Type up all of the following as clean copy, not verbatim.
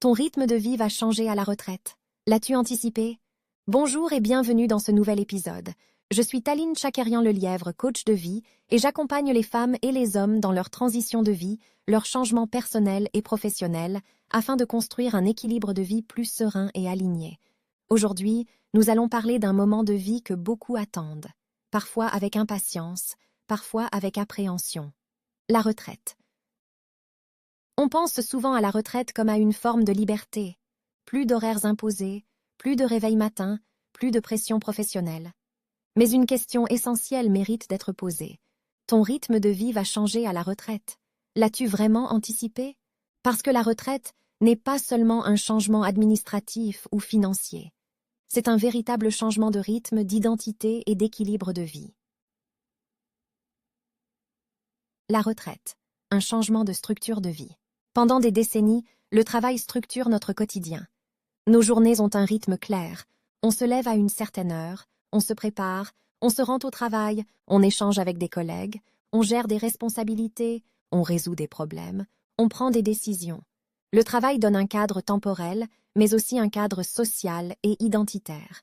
Ton rythme de vie va changer à la retraite. L'as-tu anticipé? Bonjour et bienvenue dans ce nouvel épisode. Je suis Taline Chakerian-Lelièvre, coach de vie, et j'accompagne les femmes et les hommes dans leur transition de vie, leur changement personnel et professionnel, afin de construire un équilibre de vie plus serein et aligné. Aujourd'hui, nous allons parler d'un moment de vie que beaucoup attendent, parfois avec impatience, parfois avec appréhension. La retraite. On pense souvent à la retraite comme à une forme de liberté. Plus d'horaires imposés, plus de réveil matin, plus de pression professionnelle. Mais une question essentielle mérite d'être posée. Ton rythme de vie va changer à la retraite. L'as-tu vraiment anticipé? Parce que la retraite n'est pas seulement un changement administratif ou financier. C'est un véritable changement de rythme, d'identité et d'équilibre de vie. La retraite, un changement de structure de vie. Pendant des décennies, le travail structure notre quotidien. Nos journées ont un rythme clair. On se lève à une certaine heure, on se prépare, on se rend au travail, on échange avec des collègues, on gère des responsabilités, on résout des problèmes, on prend des décisions. Le travail donne un cadre temporel, mais aussi un cadre social et identitaire.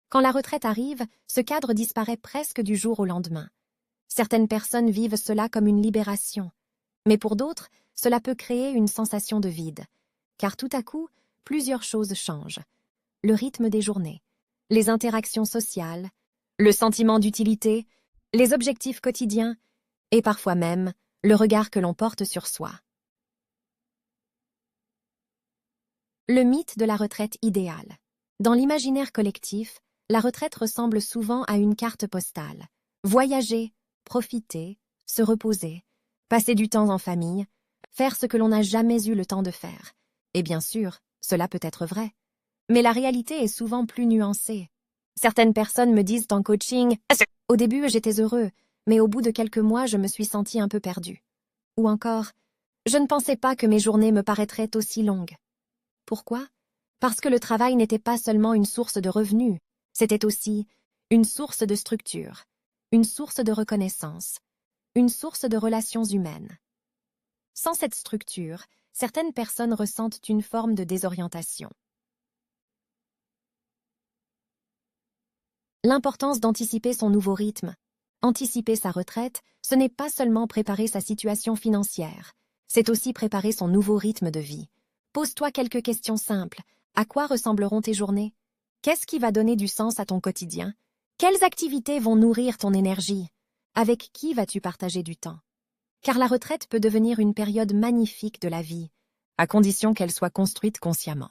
Quand la retraite arrive, ce cadre disparaît presque du jour au lendemain. Certaines personnes vivent cela comme une libération, mais pour d'autres, cela peut créer une sensation de vide, car tout à coup, plusieurs choses changent. Le rythme des journées, les interactions sociales, le sentiment d'utilité, les objectifs quotidiens, et parfois même le regard que l'on porte sur soi. Le mythe de la retraite idéale. Dans l'imaginaire collectif, la retraite ressemble souvent à une carte postale. Voyager, profiter, se reposer, passer du temps en famille, faire ce que l'on n'a jamais eu le temps de faire. Et bien sûr, cela peut être vrai. Mais la réalité est souvent plus nuancée. Certaines personnes me disent en coaching « Au début, j'étais heureux, mais au bout de quelques mois, je me suis senti un peu perdu. » Ou encore « Je ne pensais pas que mes journées me paraîtraient aussi longues. » Pourquoi? Parce que le travail n'était pas seulement une source de revenus, c'était aussi une source de structure, une source de reconnaissance, une source de relations humaines. Sans cette structure, certaines personnes ressentent une forme de désorientation. L'importance d'anticiper son nouveau rythme. Anticiper sa retraite, ce n'est pas seulement préparer sa situation financière, c'est aussi préparer son nouveau rythme de vie. Pose-toi quelques questions simples. À quoi ressembleront tes journées? Qu'est-ce qui va donner du sens à ton quotidien? Quelles activités vont nourrir ton énergie? Avec qui vas-tu partager du temps? Car la retraite peut devenir une période magnifique de la vie, à condition qu'elle soit construite consciemment.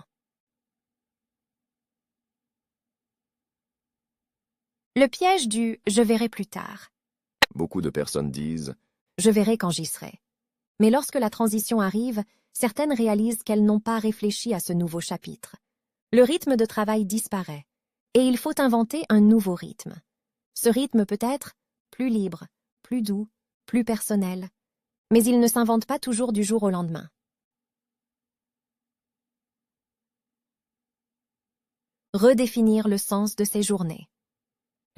Le piège du « je verrai plus tard ». Beaucoup de personnes disent « Je verrai quand j'y serai ». Mais lorsque la transition arrive, certaines réalisent qu'elles n'ont pas réfléchi à ce nouveau chapitre. Le rythme de travail disparaît, et il faut inventer un nouveau rythme. Ce rythme peut être plus libre, plus doux, plus personnel, mais il ne s'invente pas toujours du jour au lendemain. Redéfinir le sens de ses journées.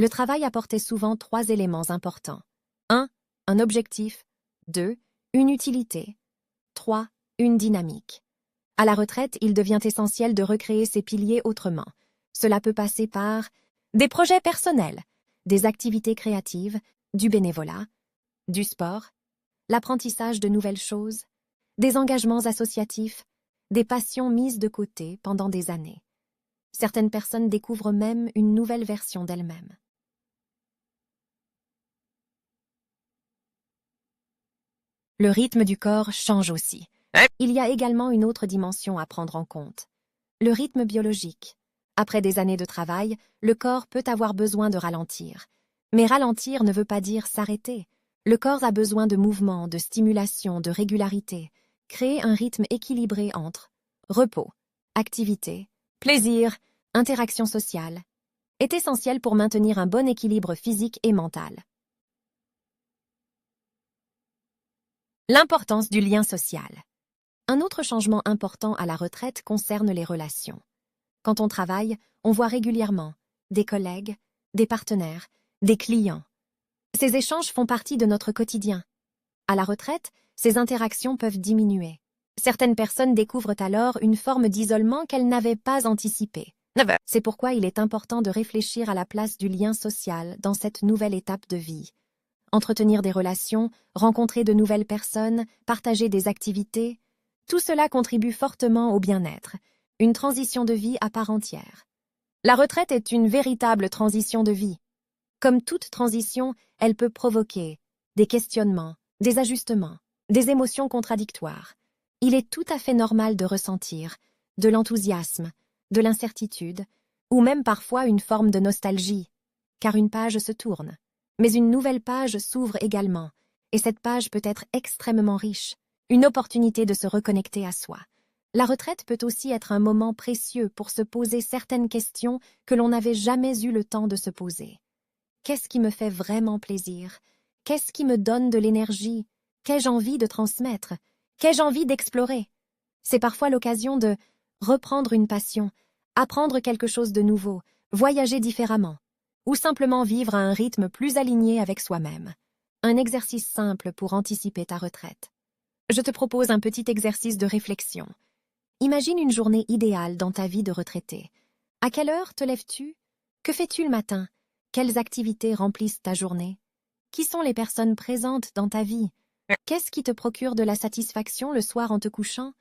Le travail apportait souvent 3 éléments importants. 1. Un objectif. 2. Une utilité. 3. Une dynamique. À la retraite, il devient essentiel de recréer ces piliers autrement. Cela peut passer par des projets personnels, des activités créatives, du bénévolat, du sport, l'apprentissage de nouvelles choses, des engagements associatifs, des passions mises de côté pendant des années. Certaines personnes découvrent même une nouvelle version d'elles-mêmes. Le rythme du corps change aussi. Il y a également une autre dimension à prendre en compte. Le rythme biologique. Après des années de travail, le corps peut avoir besoin de ralentir. Mais ralentir ne veut pas dire s'arrêter. Le corps a besoin de mouvement, de stimulation, de régularité. Créer un rythme équilibré entre repos, activité, plaisir, interaction sociale est essentiel pour maintenir un bon équilibre physique et mental. L'importance du lien social. Un autre changement important à la retraite concerne les relations. Quand on travaille, on voit régulièrement des collègues, des partenaires, des clients. Ces échanges font partie de notre quotidien. À la retraite, ces interactions peuvent diminuer. Certaines personnes découvrent alors une forme d'isolement qu'elles n'avaient pas anticipée. C'est pourquoi il est important de réfléchir à la place du lien social dans cette nouvelle étape de vie. Entretenir des relations, rencontrer de nouvelles personnes, partager des activités, tout cela contribue fortement au bien-être, une transition de vie à part entière. La retraite est une véritable transition de vie. Comme toute transition, elle peut provoquer des questionnements, des ajustements, des émotions contradictoires. Il est tout à fait normal de ressentir de l'enthousiasme, de l'incertitude, ou même parfois une forme de nostalgie, car une page se tourne. Mais une nouvelle page s'ouvre également, et cette page peut être extrêmement riche, une opportunité de se reconnecter à soi. La retraite peut aussi être un moment précieux pour se poser certaines questions que l'on n'avait jamais eu le temps de se poser. Qu'est-ce qui me fait vraiment plaisir? Qu'est-ce qui me donne de l'énergie? Qu'ai-je envie de transmettre? Qu'ai-je envie d'explorer? C'est parfois l'occasion de reprendre une passion, apprendre quelque chose de nouveau, voyager différemment, ou simplement vivre à un rythme plus aligné avec soi-même. Un exercice simple pour anticiper ta retraite. Je te propose un petit exercice de réflexion. Imagine une journée idéale dans ta vie de retraité. À quelle heure te lèves-tu? Que fais-tu le matin? Quelles activités remplissent ta journée? Qui sont les personnes présentes dans ta vie? Qu'est-ce qui te procure de la satisfaction le soir en te couchant?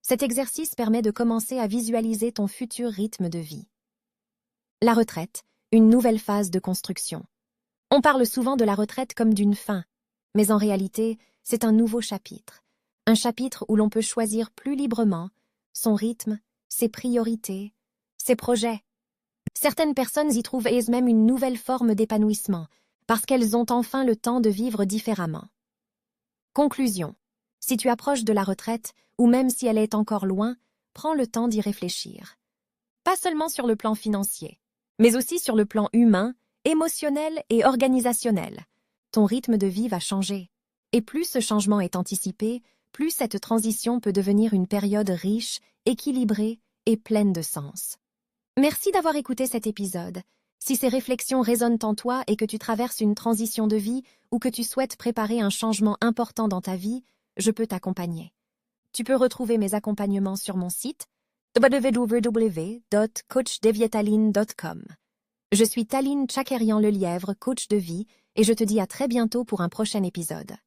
Cet exercice permet de commencer à visualiser ton futur rythme de vie. La retraite, une nouvelle phase de construction. On parle souvent de la retraite comme d'une fin, mais en réalité, c'est un nouveau chapitre. Un chapitre où l'on peut choisir plus librement son rythme, ses priorités, ses projets. Certaines personnes y trouvent même une nouvelle forme d'épanouissement, parce qu'elles ont enfin le temps de vivre différemment. Conclusion. Si tu approches de la retraite, ou même si elle est encore loin, prends le temps d'y réfléchir. Pas seulement sur le plan financier, mais aussi sur le plan humain, émotionnel et organisationnel. Ton rythme de vie va changer. Et plus ce changement est anticipé, plus cette transition peut devenir une période riche, équilibrée et pleine de sens. Merci d'avoir écouté cet épisode. Si ces réflexions résonnent en toi et que tu traverses une transition de vie ou que tu souhaites préparer un changement important dans ta vie, je peux t'accompagner. Tu peux retrouver mes accompagnements sur mon site www.coachdevietaline.com. Je suis Taline Chakerian Lelièvre, coach de vie, et je te dis à très bientôt pour un prochain épisode.